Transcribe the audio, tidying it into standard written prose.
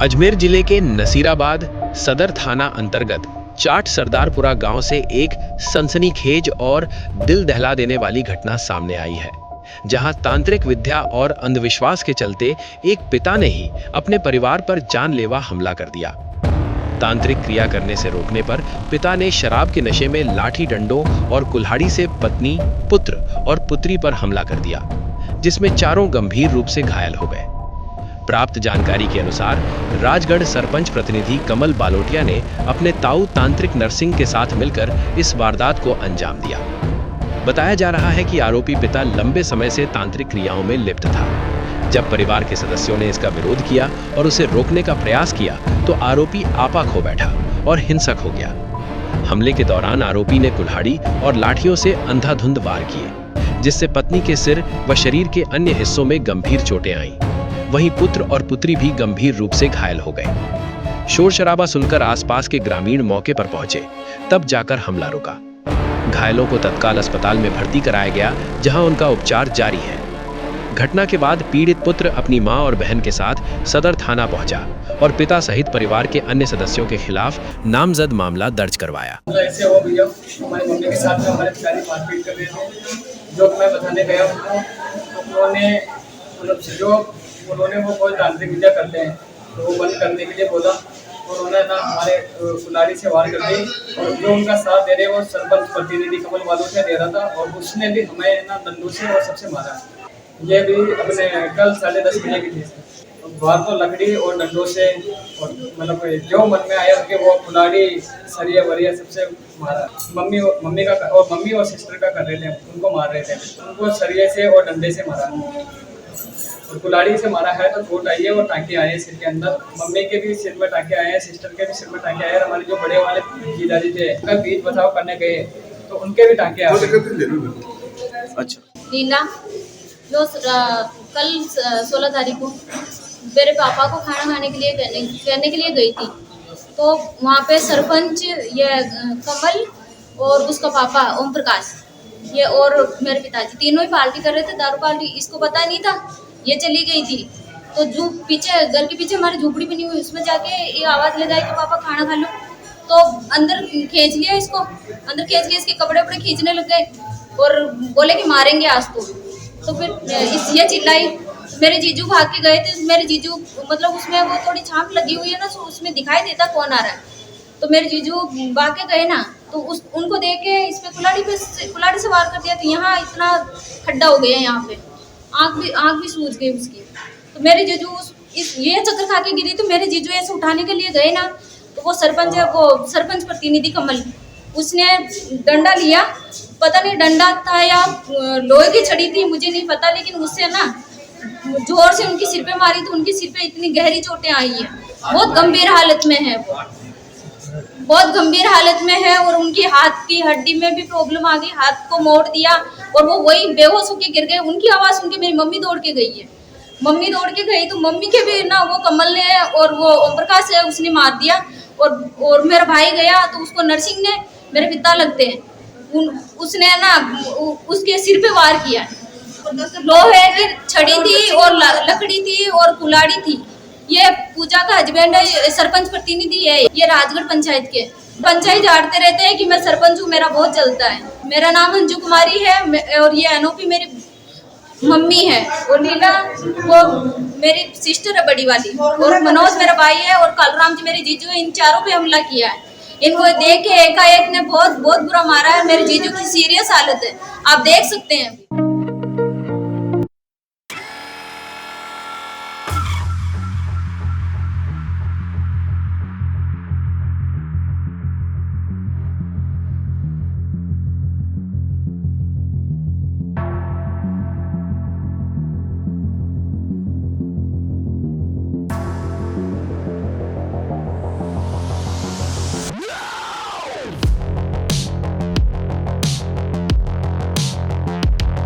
अजमेर जिले के नसीराबाद सदर थाना अंतर्गत चाट सरदारपुरा गांव से एक सनसनीखेज और दिल दहला देने वाली घटना सामने आई है, जहां तांत्रिक विद्या और अंधविश्वास के चलते एक पिता ने ही अपने परिवार पर जानलेवा हमला कर दिया। तांत्रिक क्रिया करने से रोकने पर पिता ने शराब के नशे में लाठी डंडों और कुल्हाड़ी से पत्नी, पुत्र और पुत्री पर हमला कर दिया, जिसमें चारों गंभीर रूप से घायल हो गए। प्राप्त जानकारी के अनुसार राजगढ़ सरपंच प्रतिनिधि कमल बालोटिया ने अपने ताऊ तांत्रिक नरसिंह के साथ मिलकर इस वारदात को अंजाम दिया। बताया जा रहा है कि आरोपी पिता लंबे समय से तांत्रिक क्रियाओं में लिप्त था। जब परिवार के सदस्यों ने इसका विरोध किया और उसे रोकने का प्रयास किया तो आरोपी आपा खो बैठा और हिंसक हो गया। हमले के दौरान आरोपी ने कुल्हाड़ी और लाठियों से अंधाधुंध वार किए, जिससे पत्नी के सिर व शरीर के अन्य हिस्सों में गंभीर चोटें आईं। वहीं पुत्र और पुत्री भी गंभीर रूप से घायल हो गए। शोर शराबा सुनकर आसपास के ग्रामीण मौके पर पहुंचे, तब जाकर हमला रुका। घायलों को तत्काल अस्पताल में भर्ती कराया गया, जहां उनका उपचार जारी है। घटना के बाद पीड़ित पुत्र अपनी मां और बहन के साथ सदर थाना पहुंचा और पिता सहित परिवार के अन्य सदस्यों के खिलाफ नामजद मामला दर्ज करवाया। ऐसे हो भैया, हमारी मम्मी के साथ में हमारे पिताजी मारपीट कर रहे थे, जो मैं बताने गया उन्होंने वो कोई तांत्रिक विद्या करते हैं तो वो बंद करने के लिए बोला और उन्होंने ना हमारे कुल्हाड़ी से वार कर दी। और जो उनका साथ दे रहे वो सरपंच प्रतिनिधि कमल बालोटिया दे रहा था और उसने भी हमें ना डंडों से और सबसे मारा। ये भी अपने कल 10:30 बजे की थी। बाहर तो लकड़ी और डंडों से और मतलब जो मन में आया उनके वो कुल्हाड़ी सरिया वरिया सबसे मारा। मम्मी और सिस्टर का कर रहे थे, उनको मार रहे थे, उनको सरिये से और डंडे से मारा और कुल्हाड़ी से मारा है। तो चोट आई है और टांके आए हैं सिर के अंदर। मम्मी के भी सिर में टांके आए हैं, सिस्टर के भी सिर में टांके आए हैं। हमारे जो बड़े वाले जीजाजी थे उनका बीच बचाव करने गए तो उनके भी टांके आए। अच्छा, रीना जो कल 16 तारीख को मेरे पापा को खाना खाने के लिए कहने के लिए गई थी, तो वहाँ पे सरपंच ये कमल और उसका पापा ओम प्रकाश ये और मेरे पिताजी तीनों ही पार्टी कर रहे थे, दारू पार्टी। इसको पता नहीं था, ये चली गई थी। तो जो पीछे घर के पीछे हमारी झोपड़ी बनी हुई, उसमें जाके ये आवाज़ लगाई कि पापा खाना खा लो। तो अंदर खींच लिया इसको, अंदर खींच लिया, इसके कपड़े वपड़े खींचने लग गए और बोले कि मारेंगे आज तो फिर ये चिल्लाई। मेरे जीजू भाग के गए थे। मेरे जीजू मतलब उसमें वो थोड़ी छाप लगी हुई है ना, तो उसमें दिखाई देता कौन आ रहा है। तो मेरे जीजू भाग के गए ना, तो उनको देख के इस पे कुल्हाड़ी से वार कर दिया। तो यहाँ इतना खड्डा हो गया, यहाँ पे आँख भी सूज गई उसकी। तो मेरे जीजू ये चक्कर खा के गिरी। तो मेरे जीजू ऐसे उठाने के लिए गए ना, तो वो सरपंच प्रतिनिधि कमल उसने डंडा लिया, पता नहीं डंडा था या लोहे की छड़ी थी, मुझे नहीं पता, लेकिन उससे ना जोर से उनकी सिर पे मारी। तो उनकी सिर पे इतनी गहरी चोटें आई है, बहुत गंभीर हालत में है, बहुत गंभीर हालत में है। और उनकी हाथ की हड्डी में भी प्रॉब्लम आ गई, हाथ को मोड़ दिया और वो वही बेहोश होके गिर गए। उनकी आवाज़ सुन के मेरी मम्मी दौड़ के गई है। मम्मी दौड़ के गई तो मम्मी के भी ना वो कमल ने और वो ओम प्रकाश है उसने मार दिया। और मेरा भाई गया तो उसको नरसिंह ने, मेरे पिता लगते हैं, उसने ना उसके सिर पे वार किया। लोहे की छड़ी थी और लकड़ी थी और कुल्हाड़ी थी। ये पूजा का हस्बैंड है, सरपंच प्रतिनिधि है, ये राजगढ़ पंचायत के। पंचायत झाड़ते रहते हैं कि मैं सरपंच हूँ, मेरा बहुत चलता है। मेरा नाम अंजू कुमारी है और ये एनओपी मेरी मम्मी है और नीला वो मेरी सिस्टर है बड़ी वाली, और मनोज मेरा भाई है और कालूराम जी मेरे जीजू है। इन चारों पे हमला किया है। इनको देख के एकाएक ने बहुत बुरा मारा है। मेरे जीजू की सीरियस हालत है, आप देख सकते हैं।